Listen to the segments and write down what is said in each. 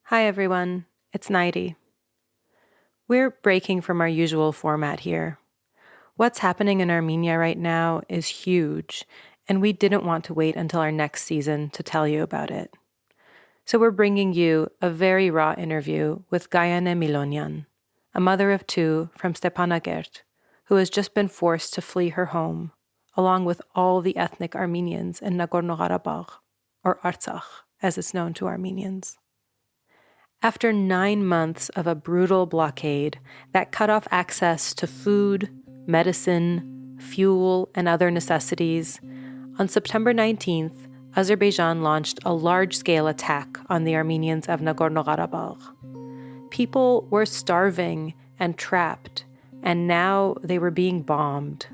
Hi everyone, it's Naidi. We're breaking from our usual format here. What's happening in Armenia right now is huge, and we didn't want to wait until our next season to tell you about it. So we're bringing you a very raw interview with Gayane Milonyan, a mother of two from Stepanakert, who has just been forced to flee her home, along with all the ethnic Armenians in Nagorno-Karabakh, or Artsakh, as it's known to Armenians. After 9 months of a brutal blockade that cut off access to food, medicine, fuel, and other necessities, on September 19th, Azerbaijan launched a large-scale attack on the Armenians of Nagorno-Karabakh. People were starving and trapped, and now they were being bombed.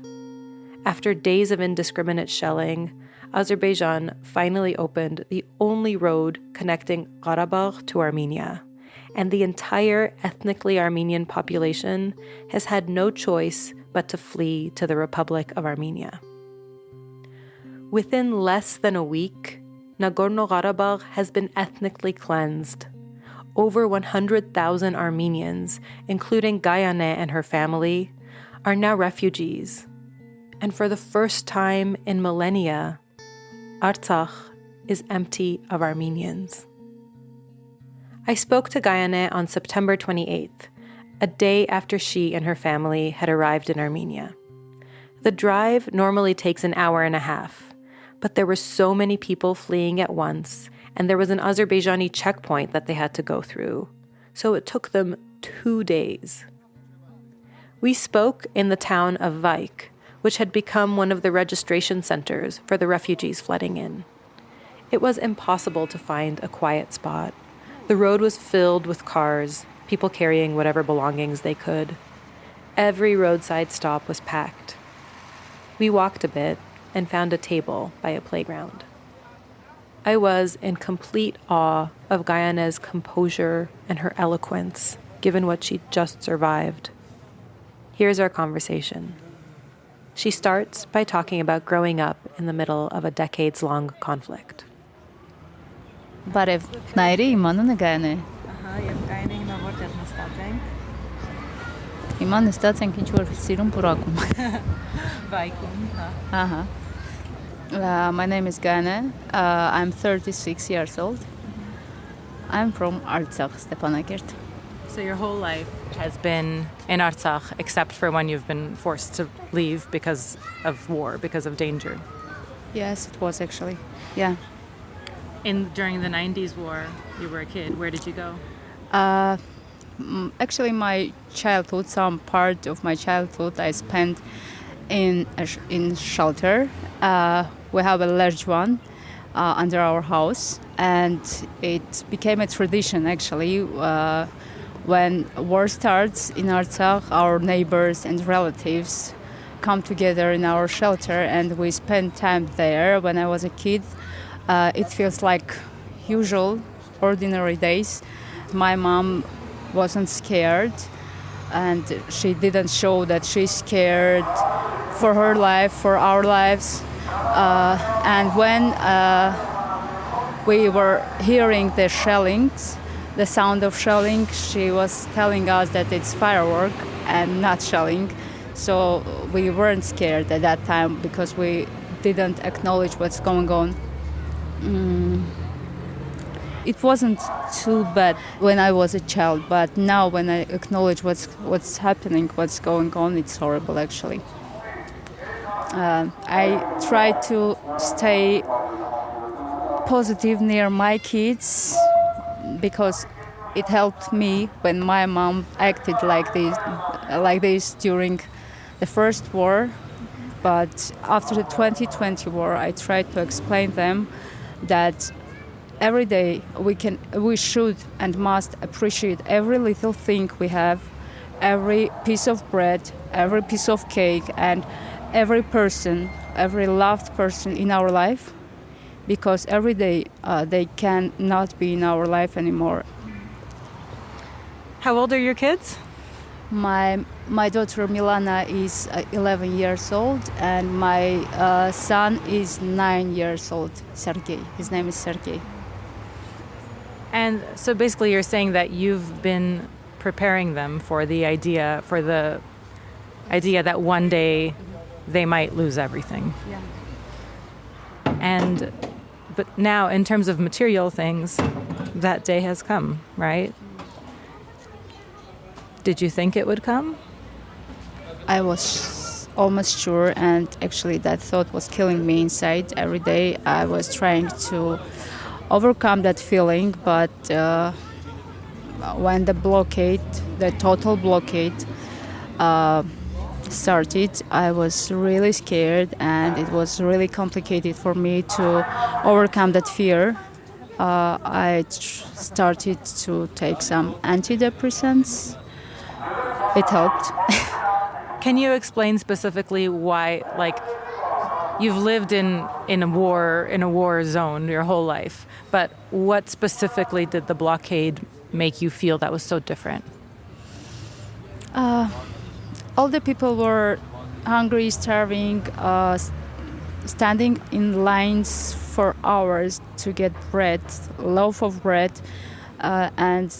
After days of indiscriminate shelling, Azerbaijan finally opened the only road connecting Karabakh to Armenia, and the entire ethnically Armenian population has had no choice but to flee to the Republic of Armenia. Within less than a week, Nagorno-Karabakh has been ethnically cleansed. Over 100,000 Armenians, including Gayane and her family, are now refugees. And for the first time in millennia, Artsakh is empty of Armenians. I spoke to Gayane on September 28th, a day after she and her family had arrived in Armenia. The drive normally takes an hour and a half, but there were so many people fleeing at once, and there was an Azerbaijani checkpoint that they had to go through, so it took them 2 days. We spoke in the town of Vaik, which had become one of the registration centers for the refugees flooding in. It was impossible to find a quiet spot. The road was filled with cars, people carrying whatever belongings they could. Every roadside stop was packed. We walked a bit and found a table by a playground. I was in complete awe of Gayane's composure and her eloquence, given what she'd just survived. Here's our conversation. She starts by talking about growing up in the middle of a decades-long conflict. Բարև, Նայրի, իմ անունը Գայան է։ Եվ Գայանը հիմա որտեղ նստած ենք։ Հիմա նստած ենք ինչ-որ սիրուն պուրակում։ Վայքում, հա։ My name is Gayane. I'm 36 years old. I'm from Artsakh, Stepanakert. So your whole life has been in Artsakh, except for when you've been forced to leave because of war, because of danger. Yes, it was actually. Yeah. During the 90s war, you were a kid. Where did you go? Actually, my childhood, some part of my childhood, I spent in shelter. We have a large one under our house, and it became a tradition actually. When war starts in Artsakh, our neighbors and relatives come together in our shelter and we spend time there. When I was a kid, it feels like usual, ordinary days. My mom wasn't scared and she didn't show that she's scared for her life, for our lives. And when we were hearing the shellings, the sound of shelling, she was telling us that it's firework and not shelling. So we weren't scared at that time because we didn't acknowledge what's going on. It wasn't too bad when I was a child, but now when I acknowledge what's happening, what's going on, it's horrible actually. I try to stay positive near my kids, because it helped me when my mom acted like this during the first war. But after the 2020 war, I tried to explain them that every day we should and must appreciate every little thing we have, every piece of bread, every piece of cake, and every person, every loved person in our life, because every day they can not be in our life anymore. How old are your kids? My daughter Milana is 11 years old, and my son is 9 years old, Sergey. His name is Sergey. And so basically you're saying that you've been preparing them for the idea that one day they might lose everything. Yeah. But now in terms of material things, that day has come, right? Did you think it would come? I was almost sure, and actually that thought was killing me inside. Every day I was trying to overcome that feeling, but when the total blockade started, I was really scared, and it was really complicated for me to overcome that fear. I started to take some antidepressants. It helped. Can you explain specifically why, like, you've lived in a war zone your whole life, but what specifically did the blockade make you feel that was so different? All the people were hungry, starving, standing in lines for hours to get bread, loaf of bread, and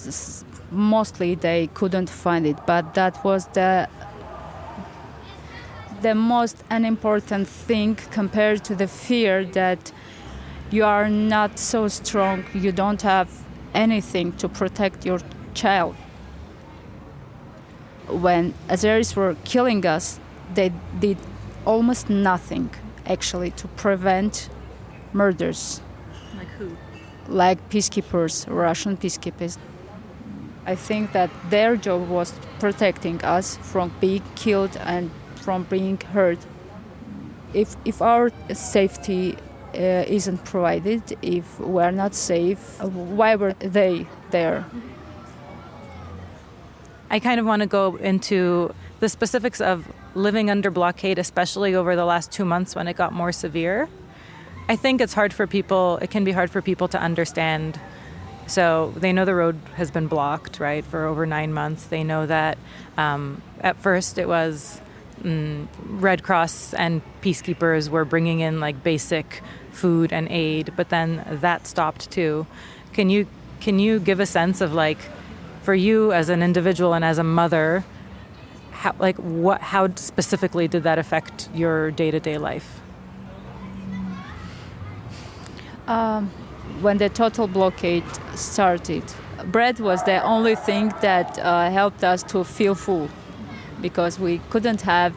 mostly they couldn't find it. But that was the most unimportant thing compared to the fear that you are not so strong, you don't have anything to protect your child. When Azeris were killing us, they did almost nothing actually to prevent murders. Like who? Like peacekeepers, Russian peacekeepers. I think that their job was protecting us from being killed and from being hurt. If our safety isn't provided, if we're not safe, why were they there? I kind of want to go into the specifics of living under blockade, especially over the last 2 months when it got more severe. I think it can be hard for people to understand. So they know the road has been blocked, right, for over 9 months. They know that at first it was Red Cross and peacekeepers were bringing in like basic food and aid, but then that stopped too. Can you give a sense of, like, for you as an individual and as a mother, how specifically did that affect your day-to-day life? When the total blockade started, bread was the only thing that helped us to feel full, because we couldn't have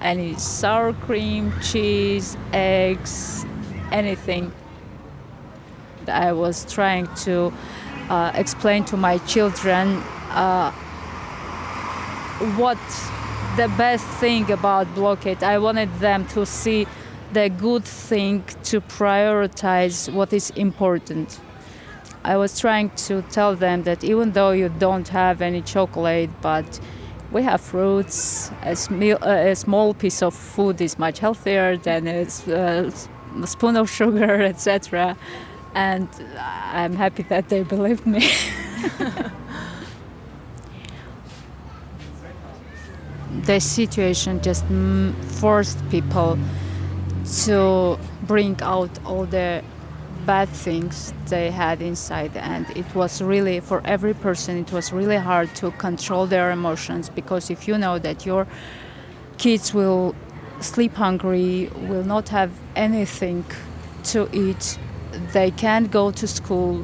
any sour cream, cheese, eggs, anything. I was trying to explain to my children what the best thing about blockade. I wanted them to see the good thing, to prioritize what is important. I was trying to tell them that even though you don't have any chocolate, but we have fruits, a small piece of food is much healthier than a spoon of sugar, etc. And I'm happy that they believed me. The situation just forced people to bring out all the bad things they had inside, and it was really, for every person, it was really hard to control their emotions, because if you know that your kids will sleep hungry, will not have anything to eat, they can't go to school,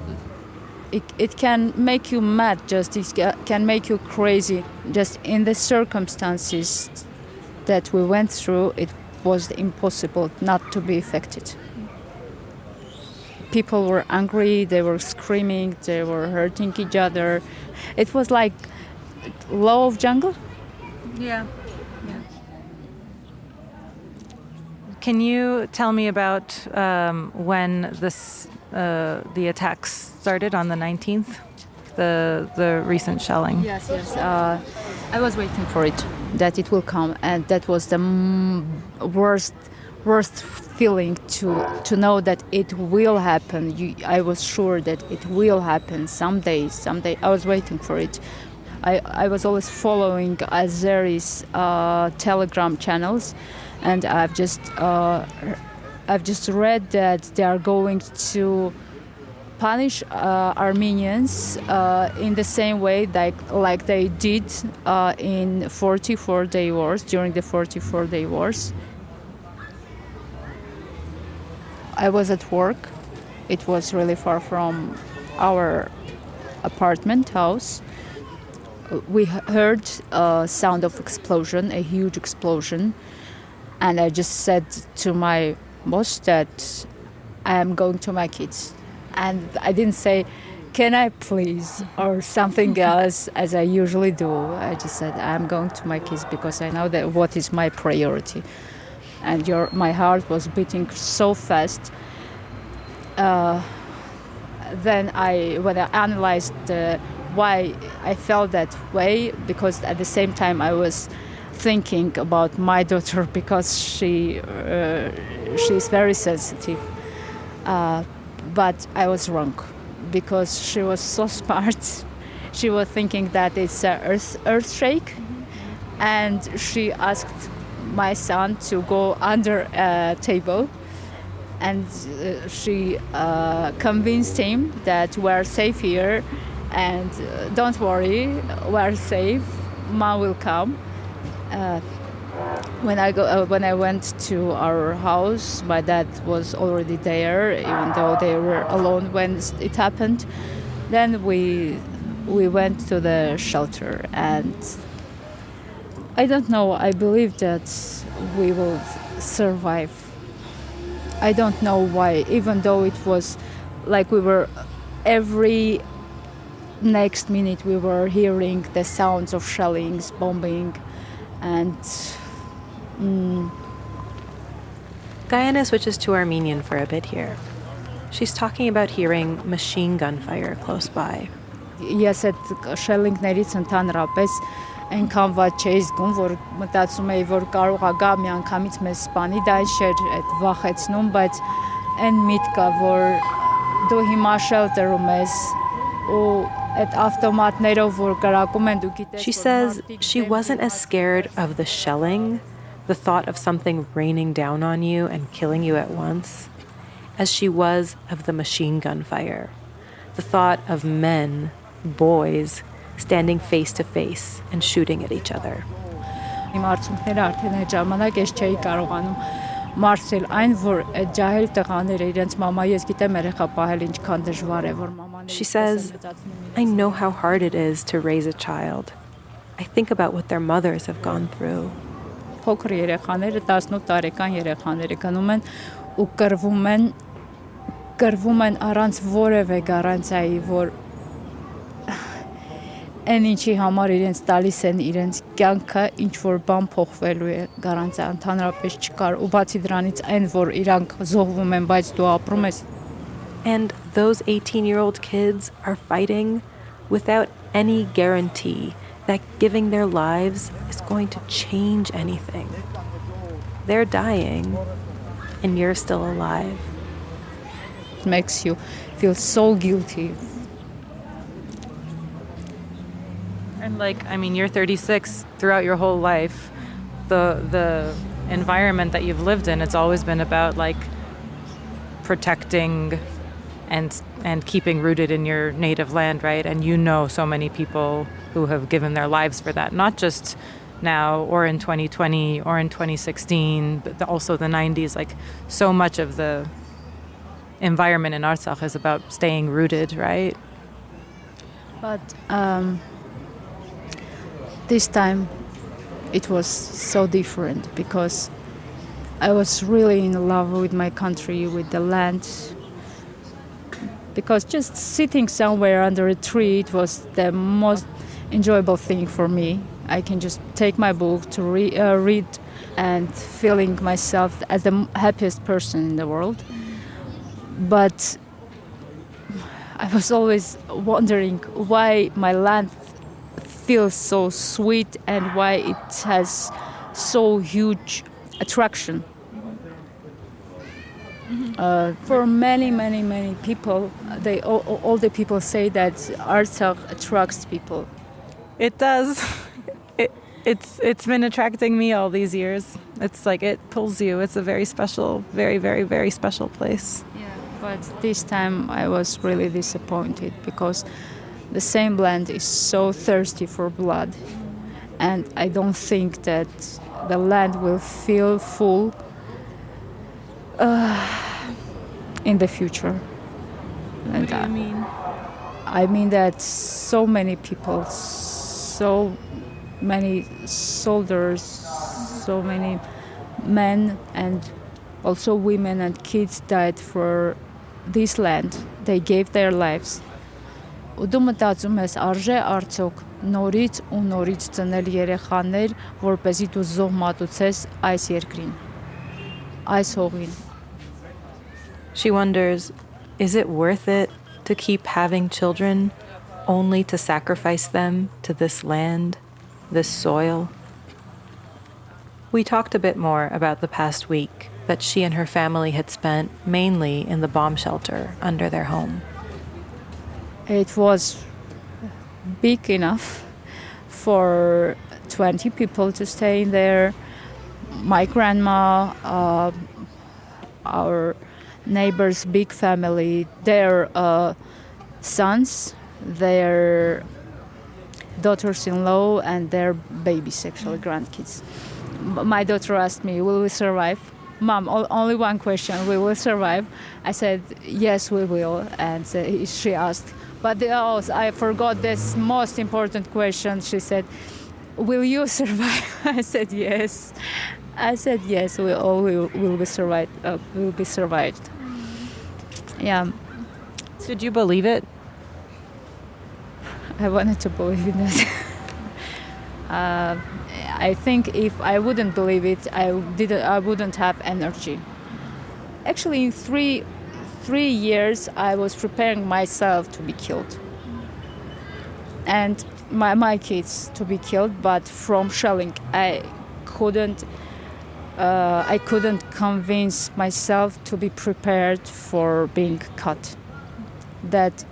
it can make you mad, it can make you crazy. Just in the circumstances that we went through, it was impossible not to be affected. People were angry, they were screaming, they were hurting each other. It was like law of jungle. Yeah. Can you tell me about when the attacks started on the 19th, the recent shelling? Yes. I was waiting for it, that it will come, and that was the worst feeling to know that it will happen. I was sure that it will happen someday. I was waiting for it. I was always following Azeri's Telegram channels, and I've just read that they are going to punish Armenians in the same way like they did in 44-day wars, during the 44-day wars. I was at work. It was really far from our apartment house. We heard a sound of explosion, a huge explosion, and I just said to my boss that I am going to my kids. And I didn't say, can I please, or something else as I usually do. I just said, I'm going to my kids because I know that what is my priority. And my heart was beating so fast. Then when I analyzed why I felt that way, because at the same time I was thinking about my daughter because she's very sensitive. But I was wrong because she was so smart. She was thinking that it's an earthquake, and she asked my son to go under a table, and she convinced him that we're safe here, and don't worry, we're safe. Mom will come. When I went to our house, my dad was already there, even though they were alone when it happened. Then we went to the shelter, and I don't know. I believe that we will survive. I don't know why, even though it was like we were every next minute we were hearing the sounds of shellings, bombing, and. Gayane switches to Armenian for a bit here. She's talking about hearing machine gun fire close by. Ես այդ շելինգներից ընդհանրապես այնքան վատ չէի զգում, որ մտածում էի, որ կարող է գա մի անգամից մեզ սպանի, դա չէր այդ վախեցնում, բայց այն միտքը, որ դու հիմա շելտերում ես ու այդ ավտոմատներով որ կրակում են, դու գիտես. She says she wasn't as scared of the shelling, the thought of something raining down on you and killing you at once, as she was of the machine gun fire, the thought of men, boys, standing face to face and shooting at each other. Իմ արցունքները արդեն այդ ժամանակ ես չէի կարողանում մարսել այն, որ այդ ջահել տղաները իրենց մամա, ես գիտեմ երեխա պահել ինչքան դժվար է, որ մամաները. She says, I know how hard it is to raise a child. I think about what their mothers have gone through. Փոքր երեխաները 18 տարեկան երեխաները գնում են ու կռվում են առանց որևէ գարանտիայի, որ այն ինչի համար իրենց տալիս են իրենց կյանքը, ինչ որ բան փոխվելու է, գարանտիա ընդհանրապես չկար, ու բացի դրանից այն որ իրանք զոհվում են, բայց դու ապրում ես. And those 18-year-old kids are fighting without any guarantee that giving their lives is going to change anything. They're dying, and you're still alive. It makes you feel so guilty. And you're 36. Throughout your whole life, the environment that you've lived in, it's always been about protecting and keeping rooted in your native land, right? And you know so many people who have given their lives for that, not just now or in 2020 or in 2016, but also the 90s. So much of the environment in Artsakh is about staying rooted, right? But this time it was so different because I was really in love with my country, with the land. Because just sitting somewhere under a tree, it was the most enjoyable thing for me. I can just take my book to read and feeling myself as the happiest person in the world. But I was always wondering why my land feels so sweet and why it has so huge attraction. For many people, all the people say that Artsakh attracts people. It does. It's been attracting me all these years. It's it pulls you. It's a very special, very, very, very special place. Yeah, But this time I was really disappointed because the same land is so thirsty for blood, and I don't think that the land will feel full in the future. What do you mean? I mean that so many people, so many soldiers, so many men and also women and kids died for this land. They gave their lives. Ու դու մտածում ես արժե արդյոք նորից ու նորից ծնել երեխաներ, որպեսզի դու զոհ մատուցես այս երկրին, այս հողին. She wonders, is it worth it to keep having children only to sacrifice them to this land, this soil? We talked a bit more about the past week that she and her family had spent mainly in the bomb shelter under their home. It was big enough for 20 people to stay in there. My grandma, our neighbors' big family, their sons, their daughters-in-law, and their babies, actually grandkids. My daughter asked me, will we survive? Mom, only one question, we will survive? I said, yes, we will. And she asked, but I forgot this most important question. She said, will you survive? I said, yes. I said, yes, we all will be survived. Will be survived. Yeah. Did you believe it? I wanted to believe in it. I think if I wouldn't believe it, I wouldn't have energy. Actually, in three years, I was preparing myself to be killed, and my kids to be killed. But from shelling, I couldn't convince myself to be prepared for being cut. That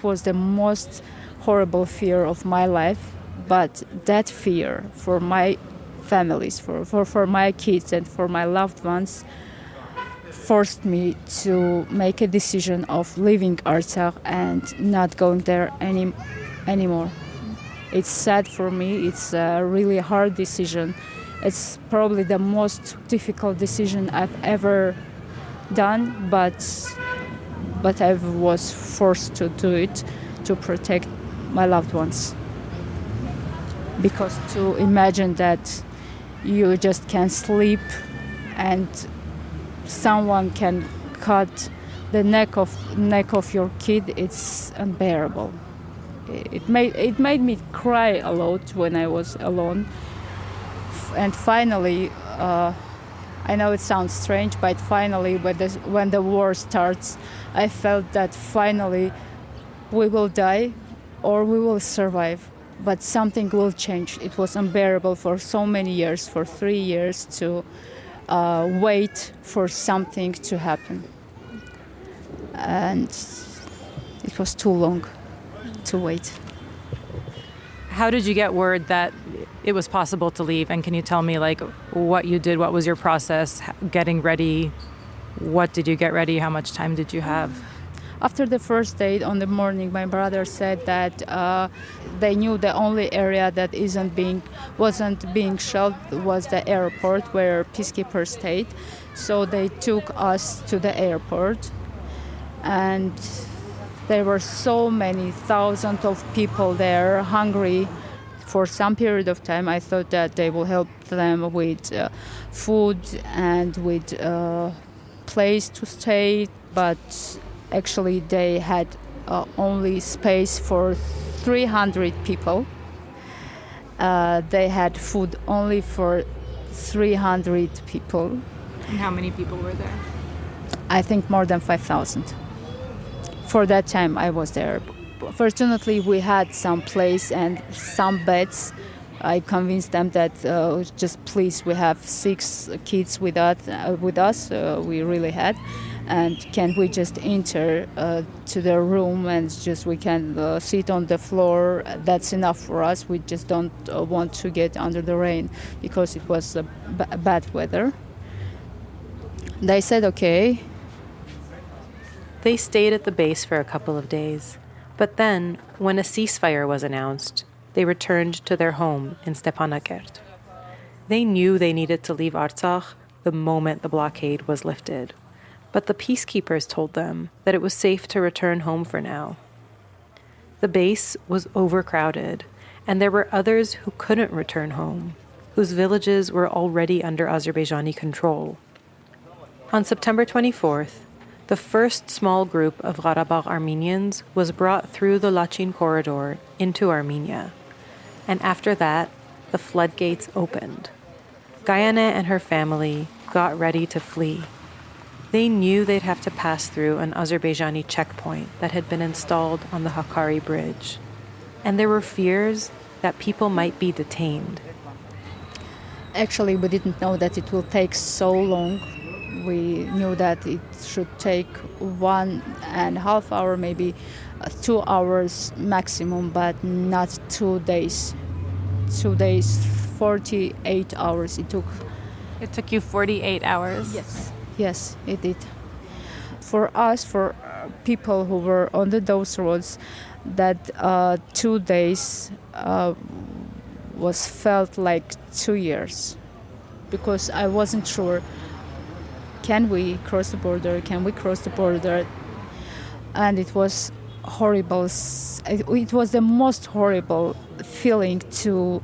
was the most horrible fear of my life. But that fear for my families, for my kids and for my loved ones forced me to make a decision of leaving Artsakh and not going there anymore. It's sad for me. It's a really hard decision. It's probably the most difficult decision I've ever done, but I was forced to do it to protect my loved ones. Because to imagine that you just can't sleep and someone can cut the neck of your kid, it's unbearable. It made me cry a lot when I was alone. And finally, I know it sounds strange, but finally, when the war starts, I felt that finally we will die or we will survive. But something will change. It was unbearable for so many years, for 3 years, to wait for something to happen. And it was too long to wait. How did you get word that it was possible to leave? And can you tell me, like, what you did? What was your process getting ready? What did you get ready? How much time did you have? After the first day, on the morning, my brother said that they knew the only area that wasn't being shelled was the airport where peacekeepers stayed. So they took us to the airport, and there were so many thousands of people there, hungry. For some period of time, I thought that they will help them with food and with place to stay, but actually, they had only space for 300 people. They had food only for 300 people. And how many people were there? I think more than 5,000. For that time, I was there. Fortunately, we had some place and some beds. I convinced them that just please, we have 6 kids with us. We really had. And can we just enter to the room and just we can sit on the floor? That's enough for us. We just don't want to get under the rain because it was bad weather. They said okay, They stayed at the base for a couple of days, but then, when a ceasefire was announced, they returned to their home in Stepanakert. They knew they needed to leave Artsakh the moment the blockade was lifted, but the peacekeepers told them that it was safe to return home for now. The base was overcrowded, and there were others who couldn't return home, whose villages were already under Azerbaijani control. On September 24th, the first small group of Karabakh Armenians was brought through the Lachin corridor into Armenia, and after that, the floodgates opened. Gayane and her family got ready to flee. They knew they'd have to pass through an Azerbaijani checkpoint that had been installed on the Hakkari Bridge, and there were fears that people might be detained. Actually, we didn't know that it will take so long. We knew that it should take 1.5 hours, maybe 2 hours maximum, but not 2 days. 2 days, 48 hours it took. It took you 48 hours? Yes, it did. For us, for people who were on those roads, that 2 days was felt like 2 years, because I wasn't sure, can we cross the border, and it was horrible. It was the most horrible feeling to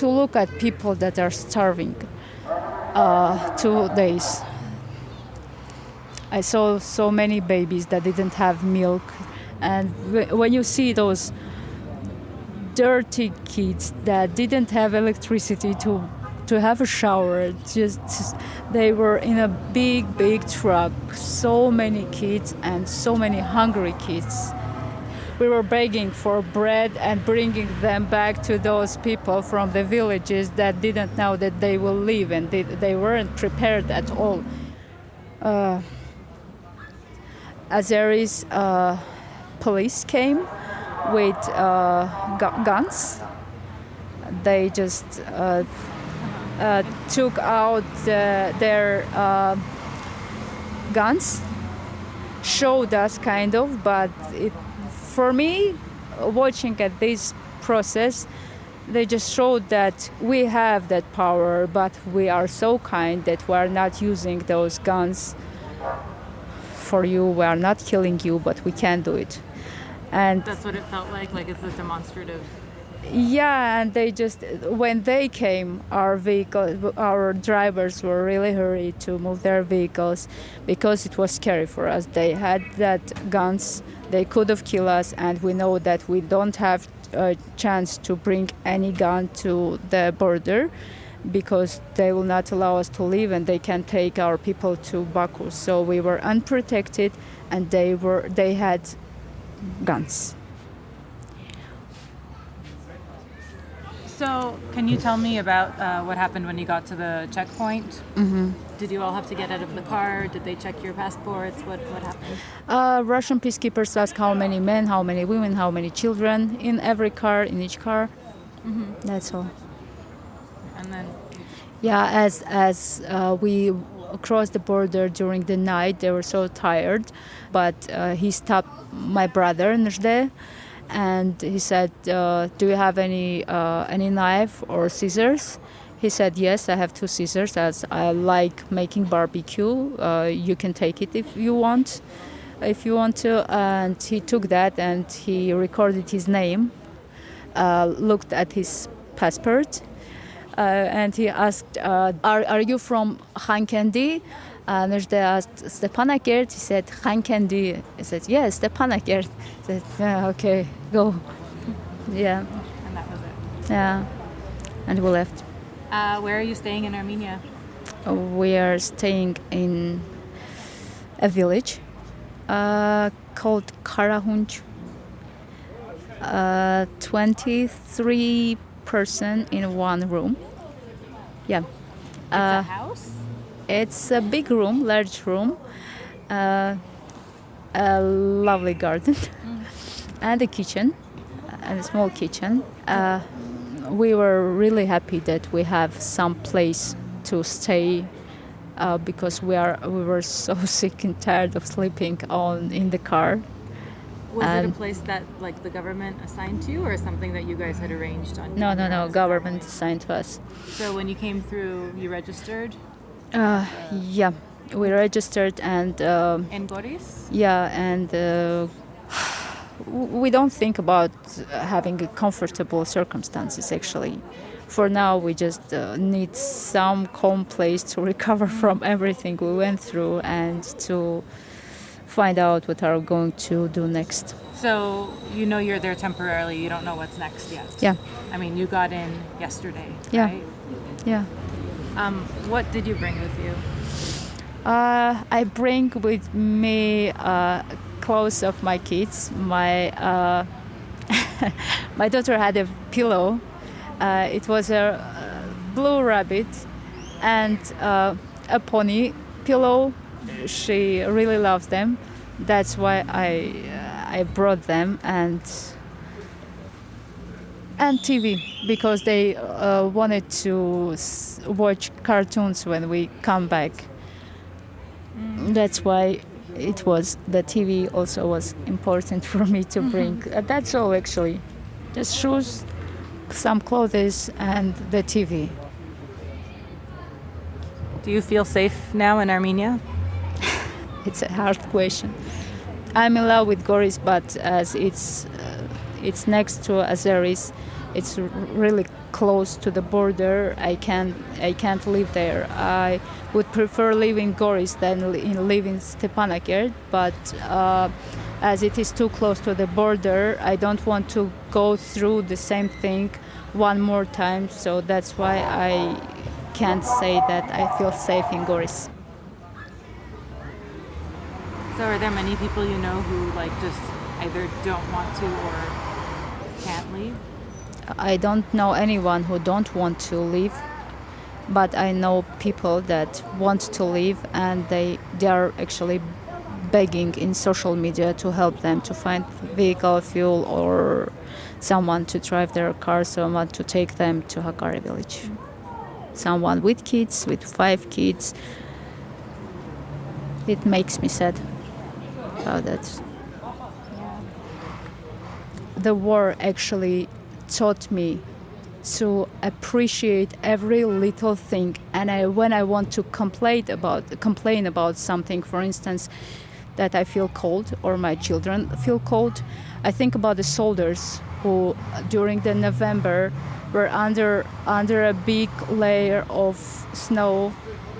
look at people that are starving. 2 days. I saw so many babies that didn't have milk, and when you see those dirty kids that didn't have electricity to have a shower, just they were in a big truck, so many kids and so many hungry kids. We were begging for bread and bringing them back to those people from the villages that didn't know that they will leave, and they weren't prepared at all. Azeris police came with guns. They just took out their guns, showed us kind of, but for me, watching at this process, they just showed that we have that power, but we are so kind that we are not using those guns for you. We are not killing you, but we can do it. And that's what it felt like it's a demonstrative. Yeah, and they just, when they came, our drivers were really hurried to move their vehicles because it was scary for us. They had that guns, they could have killed us, and we know that we don't have a chance to bring any gun to the border because they will not allow us to leave, and they can take our people to Baku. So we were unprotected, and they had guns. So, can you tell me about what happened when you got to the checkpoint? Mm-hmm. Did you all have to get out of the car? Did they check your passports? What happened? Russian peacekeepers asked how many men, how many women, how many children in every car, in each car. Mm-hmm. That's all. And then? Yeah, as we crossed the border during the night, they were so tired, but he stopped my brother, Najde, and he said, do you have any knife or scissors? He said, yes, I have 2 scissors, as I like making barbecue. You can take it if you want to. And he took that, and he recorded his name, looked at his passport, and he asked, are you from Khankendi? Najde asked, Stepanakert? He said, Khankendi. He said, yes, Stepanakert. He said, yeah, okay, go. Yeah. And that was it? Yeah. And we left. Where are you staying in Armenia? We are staying in a village called Karahunch. 23 person in one room. Yeah. It's a house? It's a big room, large room, a lovely garden, and a kitchen, and a small kitchen. We were really happy that we have some place to stay because we were so sick and tired of sleeping in the car. Was it a place that like the government assigned to you, or something that you guys had arranged on? No. Government assigned to us. So when you came through, you registered? Yeah, we registered and. In Goris? Yeah, and we don't think about having comfortable circumstances. Actually, for now we just need some calm place to recover from everything we went through and to find out what are we going to do next. So you know you're there temporarily. You don't know what's next yet. Yeah. I mean, you got in yesterday, Yeah. right? Yeah. What did you bring with you? I bring with me clothes of my kids. My my daughter had a pillow. It was a blue rabbit and a pony pillow. She really loves them. That's why I brought them, and TV, because they wanted to watch cartoons when we come back. That's why it was the TV also was important for me to bring. That's all actually, just shoes, some clothes, and the TV. Do you feel safe now in Armenia? It's a hard question. I'm in love with Goris, but as it's next to Azeris, it's really close to the border. I can't live there. I would prefer living in Goris than live in Stepanakert, but as it is too close to the border, I don't want to go through the same thing one more time. So that's why I can't say that I feel safe in Goris. So are there many people you know who like just either don't want to or can't leave? I don't know anyone who don't want to leave, but I know people that want to leave, and they are actually begging in social media to help them to find vehicle, fuel, or someone to drive their car, someone to take them to Hakkari village. Someone with kids, with 5 kids. It makes me sad about that. The war actually taught me to appreciate every little thing, and when I want to complain about something, for instance, that I feel cold or my children feel cold, I think about the soldiers who during the November were under a big layer of snow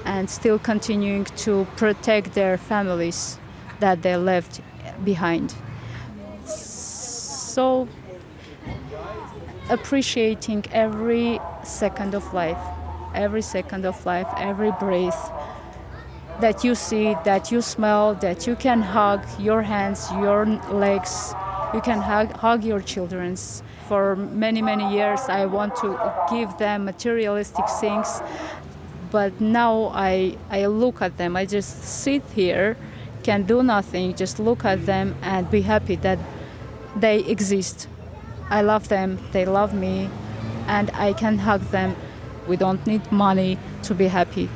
and still continuing to protect their families that they left behind. So appreciating every second of life, every breath that you see, that you smell, that you can hug your hands, your legs, you can hug your children. For many, many years I want to give them materialistic things, but now I look at them, I just sit here, can do nothing, just look at them and be happy that they exist. I love them, they love me, and I can hug them. We don't need money to be happy.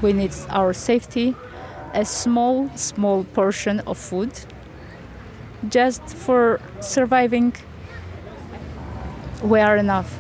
We need our safety, a small portion of food, just for surviving. We are enough.